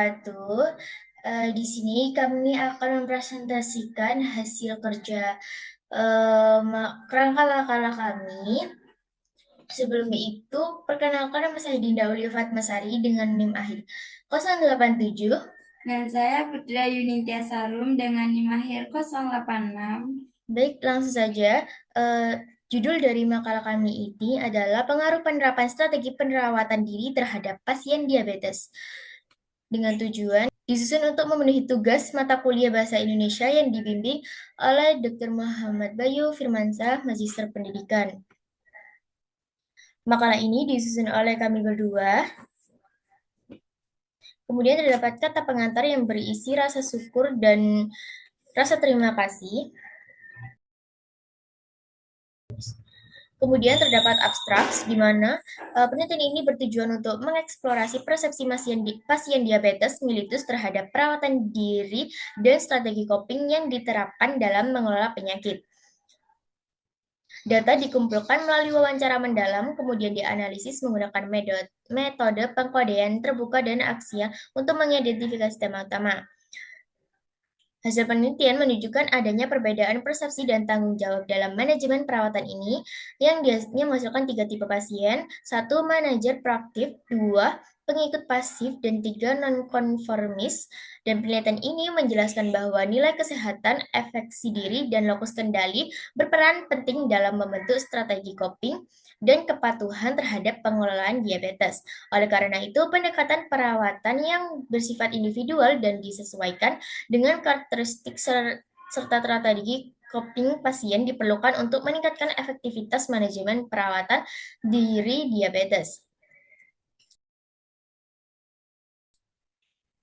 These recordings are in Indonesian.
wabarakatuh. Di sini kami akan mempresentasikan hasil kerja kerangka makalah kami. Sebelum itu, perkenalkan nama saya Dinda Aulia Fatmasari dengan NIM akhir 087. Dan saya Putra Yunitia Sarum dengan NIM akhir 086. Baik, langsung saja. Eh, Judul dari makalah kami ini adalah pengaruh penerapan strategi perawatan diri terhadap pasien diabetes. Dengan tujuan disusun untuk memenuhi tugas mata kuliah Bahasa Indonesia yang dibimbing oleh Dr. Muhammad Bayu Firmansyah, Magister Pendidikan. Makalah ini disusun oleh kami berdua. Kemudian terdapat kata pengantar yang berisi rasa syukur dan rasa terima kasih. Kemudian terdapat abstrak, di mana penelitian ini bertujuan untuk mengeksplorasi persepsi pasien diabetes mellitus terhadap perawatan diri dan strategi coping yang diterapkan dalam mengelola penyakit. Data dikumpulkan melalui wawancara mendalam, kemudian dianalisis menggunakan metode pengkodean terbuka dan aksial untuk mengidentifikasi tema utama. Hasil penelitian menunjukkan adanya perbedaan persepsi dan tanggung jawab dalam manajemen perawatan ini yang biasanya menghasilkan 3 tipe pasien, 1 manajer proaktif, 2 pengikut pasif, dan 3 nonkonformis. Dan penelitian ini menjelaskan bahwa nilai kesehatan, efeksi diri, dan lokus kendali berperan penting dalam membentuk strategi coping dan kepatuhan terhadap pengelolaan diabetes. Oleh karena itu, pendekatan perawatan yang bersifat individual dan disesuaikan dengan karakteristik serta strategi coping pasien diperlukan untuk meningkatkan efektivitas manajemen perawatan diri diabetes.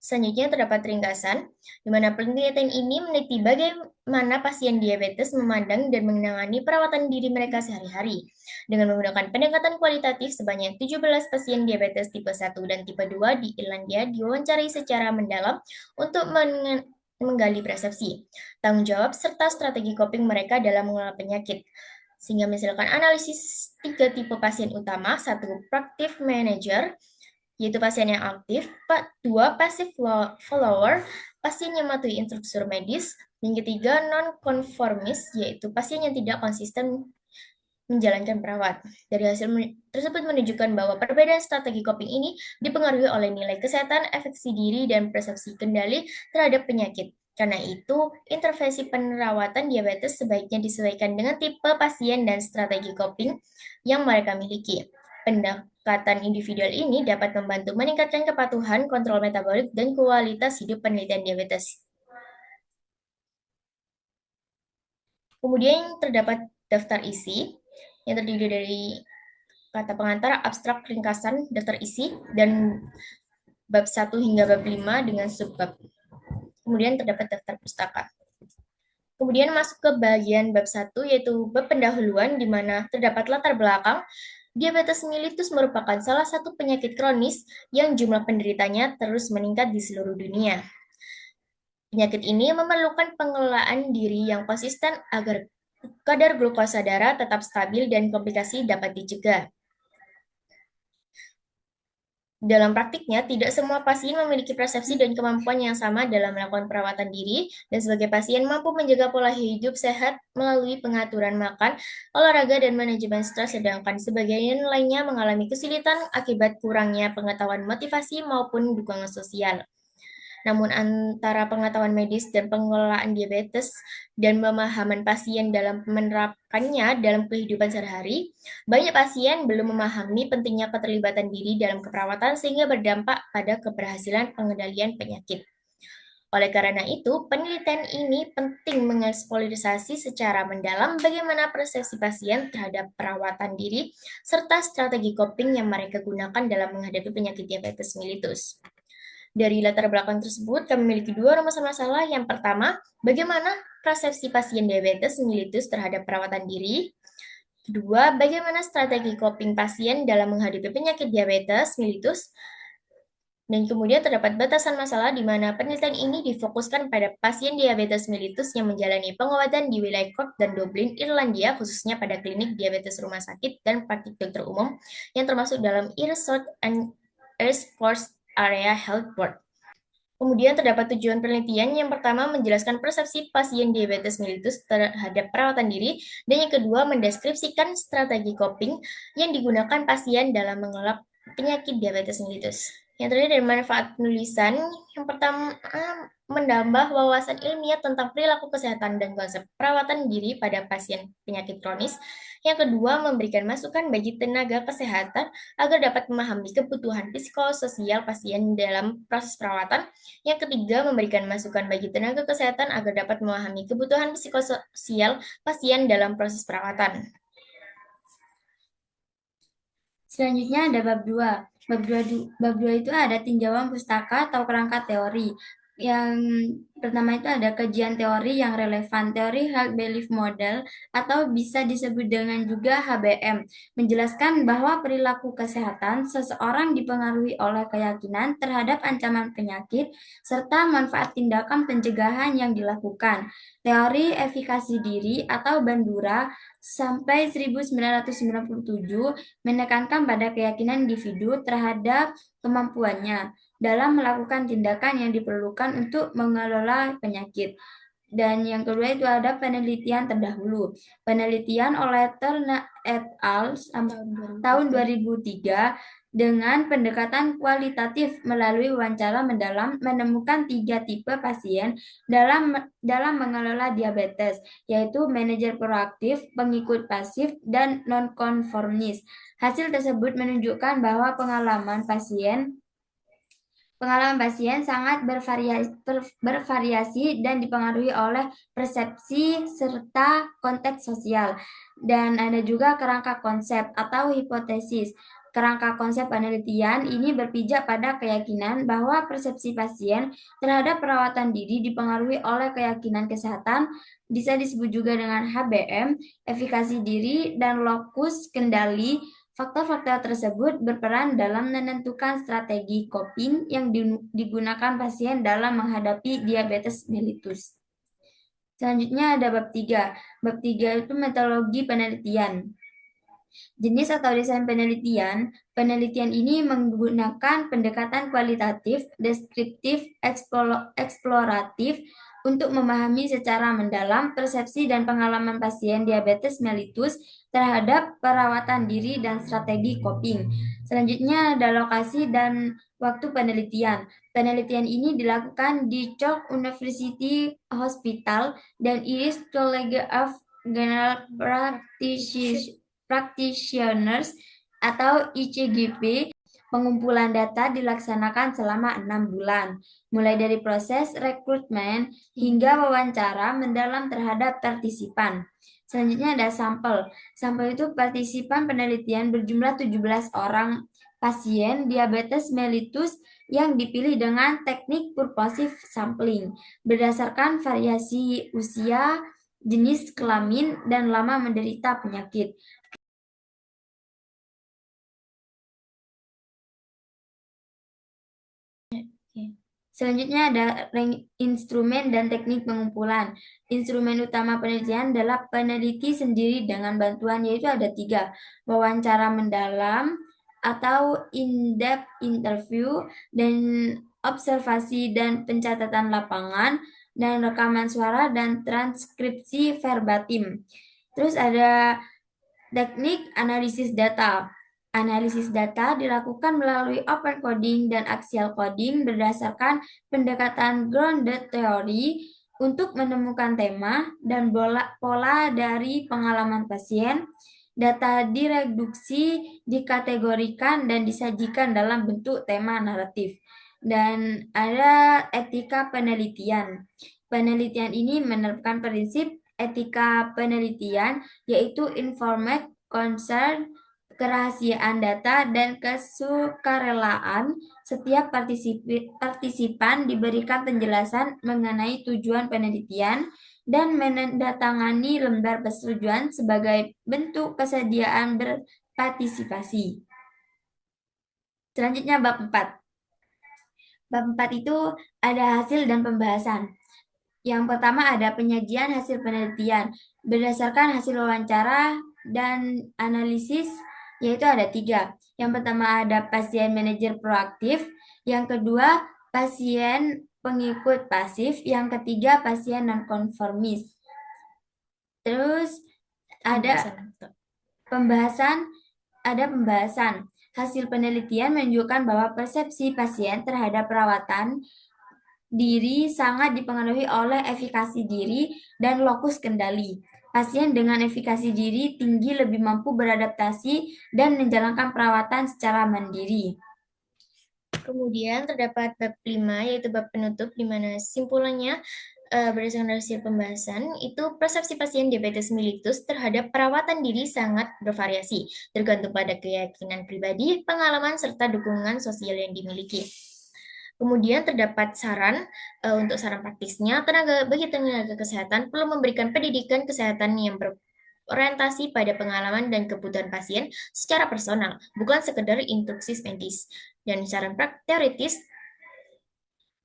Selanjutnya terdapat ringkasan, di mana penelitian ini meneliti bagaimana pasien diabetes memandang dan menangani perawatan diri mereka sehari-hari. Dengan menggunakan pendekatan kualitatif, sebanyak 17 pasien diabetes tipe 1 dan tipe 2 di Irlandia diwawancarai secara mendalam untuk menggali persepsi, tanggung jawab, serta strategi coping mereka dalam mengelola penyakit. Sehingga misalkan analisis 3 tipe pasien utama, 1 proactive manager, yaitu pasien yang aktif, 2 passive follower, pasien yang mematuhi instruktur medis, yang ketiga non-konformis, yaitu pasien yang tidak konsisten menjalankan perawat. Dari hasil tersebut menunjukkan bahwa perbedaan strategi coping ini dipengaruhi oleh nilai kesehatan, efeksi diri, dan persepsi kendali terhadap penyakit. Karena itu, intervensi perawatan diabetes sebaiknya disesuaikan dengan tipe pasien dan strategi coping yang mereka miliki. Pendekatan individual ini dapat membantu meningkatkan kepatuhan, kontrol metabolik, dan kualitas hidup penelitian diabetes. Kemudian terdapat daftar isi yang terdiri dari kata pengantar, abstrak, ringkasan, daftar isi, dan bab 1 hingga bab 5 dengan subbab. Kemudian terdapat daftar pustaka. Kemudian masuk ke bagian bab 1, yaitu bab pendahuluan, di mana terdapat latar belakang. Diabetes mellitus merupakan salah satu penyakit kronis yang jumlah penderitanya terus meningkat di seluruh dunia. Penyakit ini memerlukan pengelolaan diri yang konsisten agar kadar glukosa darah tetap stabil dan komplikasi dapat dicegah. Dalam praktiknya, tidak semua pasien memiliki persepsi dan kemampuan yang sama dalam melakukan perawatan diri, dan sebagai pasien mampu menjaga pola hidup sehat melalui pengaturan makan, olahraga, dan manajemen stres, sedangkan sebagian lainnya mengalami kesulitan akibat kurangnya pengetahuan motivasi maupun dukungan sosial. Namun antara pengetahuan medis dan pengelolaan diabetes dan pemahaman pasien dalam menerapkannya dalam kehidupan sehari-hari, banyak pasien belum memahami pentingnya keterlibatan diri dalam keperawatan sehingga berdampak pada keberhasilan pengendalian penyakit. Oleh karena itu, penelitian ini penting mengeksplorasi secara mendalam bagaimana persepsi pasien terhadap perawatan diri serta strategi coping yang mereka gunakan dalam menghadapi penyakit diabetes mellitus. Dari latar belakang tersebut, kami memiliki 2 rumusan masalah. Yang pertama, bagaimana persepsi pasien diabetes mellitus terhadap perawatan diri. Kedua, bagaimana strategi coping pasien dalam menghadapi penyakit diabetes mellitus. Dan kemudian terdapat batasan masalah di mana penelitian ini difokuskan pada pasien diabetes mellitus yang menjalani pengobatan di wilayah Cork dan Dublin, Irlandia, khususnya pada klinik diabetes rumah sakit dan praktik dokter umum yang termasuk dalam East South and East Coast Area Health Board. Kemudian terdapat tujuan penelitian. Yang pertama, menjelaskan persepsi pasien diabetes mellitus terhadap perawatan diri. Dan yang kedua, mendeskripsikan strategi coping yang digunakan pasien dalam mengelola penyakit diabetes mellitus. Yang terakhir dari manfaat penulisan, yang pertama menambah wawasan ilmiah tentang perilaku kesehatan dan konsep perawatan diri pada pasien penyakit kronis. Yang kedua, memberikan masukan bagi tenaga kesehatan agar dapat memahami kebutuhan psikososial pasien dalam proses perawatan. Yang ketiga, memberikan masukan bagi tenaga kesehatan agar dapat memahami kebutuhan psikososial pasien dalam proses perawatan. Selanjutnya ada bab 2. Bab 2 itu ada tinjauan pustaka atau kerangka teori. Yang pertama itu ada kajian teori yang relevan, teori Health Belief Model atau bisa disebut dengan juga HBM, menjelaskan bahwa perilaku kesehatan seseorang dipengaruhi oleh keyakinan terhadap ancaman penyakit serta manfaat tindakan pencegahan yang dilakukan. Teori efikasi diri atau Bandura sampai 1997 menekankan pada keyakinan individu terhadap kemampuannya dalam melakukan tindakan yang diperlukan untuk mengelola penyakit. Dan yang kedua itu ada penelitian terdahulu. Penelitian oleh Turner et al. Tahun 2003 dengan pendekatan kualitatif melalui wawancara mendalam menemukan 3 tipe pasien dalam mengelola diabetes, yaitu manajer proaktif, pengikut pasif, dan nonkonformis. Hasil tersebut menunjukkan bahwa pengalaman pasien sangat bervariasi dan dipengaruhi oleh persepsi serta konteks sosial. Dan ada juga kerangka konsep atau hipotesis. Kerangka konsep penelitian ini berpijak pada keyakinan bahwa persepsi pasien terhadap perawatan diri dipengaruhi oleh keyakinan kesehatan, bisa disebut juga dengan HBM, efikasi diri, dan lokus kendali. Faktor-faktor tersebut berperan dalam menentukan strategi coping yang digunakan pasien dalam menghadapi diabetes mellitus. Selanjutnya ada bab 3. Bab 3 itu metodologi penelitian. Jenis atau desain penelitian. Penelitian ini menggunakan pendekatan kualitatif, deskriptif, eksploratif untuk memahami secara mendalam persepsi dan pengalaman pasien diabetes mellitus terhadap perawatan diri dan strategi coping. Selanjutnya ada lokasi dan waktu penelitian. Penelitian ini dilakukan di Chalk University Hospital dan Irish College of General Practitioners atau ICGP. Pengumpulan data dilaksanakan selama 6 bulan, mulai dari proses rekrutmen hingga wawancara mendalam terhadap partisipan. Selanjutnya ada sampel. Sampel itu partisipan penelitian berjumlah 17 orang pasien diabetes mellitus yang dipilih dengan teknik purposive sampling berdasarkan variasi usia, jenis kelamin, dan lama menderita penyakit. Selanjutnya ada instrumen dan teknik pengumpulan. Instrumen utama penelitian adalah peneliti sendiri dengan bantuan, yaitu ada 3. Wawancara mendalam atau in-depth interview, dan observasi dan pencatatan lapangan, dan rekaman suara dan transkripsi verbatim. Terus ada teknik analisis data. Analisis data dilakukan melalui open coding dan axial coding berdasarkan pendekatan grounded theory untuk menemukan tema dan pola dari pengalaman pasien. Data direduksi, dikategorikan, dan disajikan dalam bentuk tema naratif. Dan ada etika penelitian. Penelitian ini menerapkan prinsip etika penelitian, yaitu informed consent, kerahasiaan data, dan kesukarelaan. Setiap partisipan diberikan penjelasan mengenai tujuan penelitian dan menandatangani lembar persetujuan sebagai bentuk kesediaan berpartisipasi. Selanjutnya bab 4. Bab 4 itu ada hasil dan pembahasan. Yang pertama ada penyajian hasil penelitian berdasarkan hasil wawancara dan analisis, yaitu ada 3. Yang pertama ada pasien manajer proaktif, yang kedua pasien pengikut pasif, yang ketiga pasien nonkonformis. Terus ada pembahasan pembahasan. Hasil penelitian menunjukkan bahwa persepsi pasien terhadap perawatan diri sangat dipengaruhi oleh efikasi diri dan lokus kendali. Pasien dengan efikasi diri tinggi lebih mampu beradaptasi dan menjalankan perawatan secara mandiri. Kemudian terdapat bab 5, yaitu bab penutup, di mana simpulannya berdasarkan hasil pembahasan, itu persepsi pasien diabetes mellitus terhadap perawatan diri sangat bervariasi, tergantung pada keyakinan pribadi, pengalaman, serta dukungan sosial yang dimiliki. Kemudian terdapat saran untuk saran praktisnya, bagi tenaga kesehatan perlu memberikan pendidikan kesehatan yang berorientasi pada pengalaman dan kebutuhan pasien secara personal, bukan sekedar instruksi medis. Dan saran teoritis,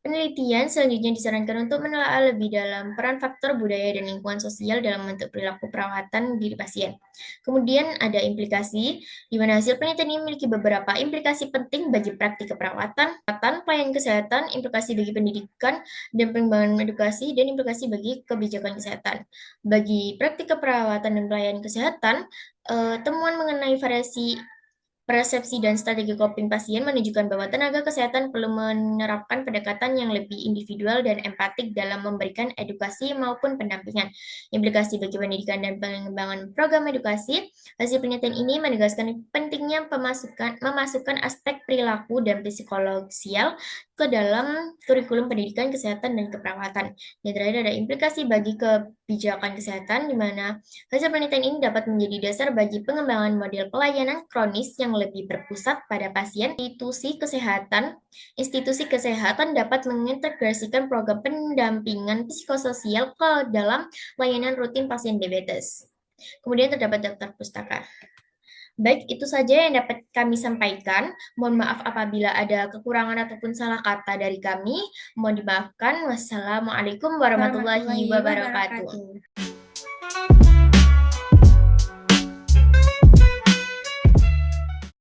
penelitian selanjutnya disarankan untuk menelaah lebih dalam peran faktor budaya dan lingkungan sosial dalam bentuk perilaku perawatan diri pasien. Kemudian ada implikasi, di mana hasil penelitian ini memiliki beberapa implikasi penting bagi praktik keperawatan, pelayanan kesehatan, implikasi bagi pendidikan dan pengembangan edukasi, dan implikasi bagi kebijakan kesehatan. Bagi praktik keperawatan dan pelayanan kesehatan, temuan mengenai variasi persepsi dan strategi coping pasien menunjukkan bahwa tenaga kesehatan perlu menerapkan pendekatan yang lebih individual dan empatik dalam memberikan edukasi maupun pendampingan. Implikasi bagi pendidikan dan pengembangan program edukasi, hasil penelitian ini menegaskan pentingnya memasukkan aspek perilaku dan psikologial ke dalam kurikulum pendidikan kesehatan dan keperawatan. Yang terakhir ada implikasi bagi kebijakan kesehatan, di mana hasil penelitian ini dapat menjadi dasar bagi pengembangan model pelayanan kronis yang lebih berpusat pada pasien. Institusi kesehatan dapat mengintegrasikan program pendampingan psikososial ke dalam layanan rutin pasien diabetes. Kemudian terdapat daftar pustaka. Baik, itu saja yang dapat kami sampaikan. Mohon maaf apabila ada kekurangan ataupun salah kata dari kami. Mohon dimaafkan. Wassalamualaikum warahmatullahi wabarakatuh.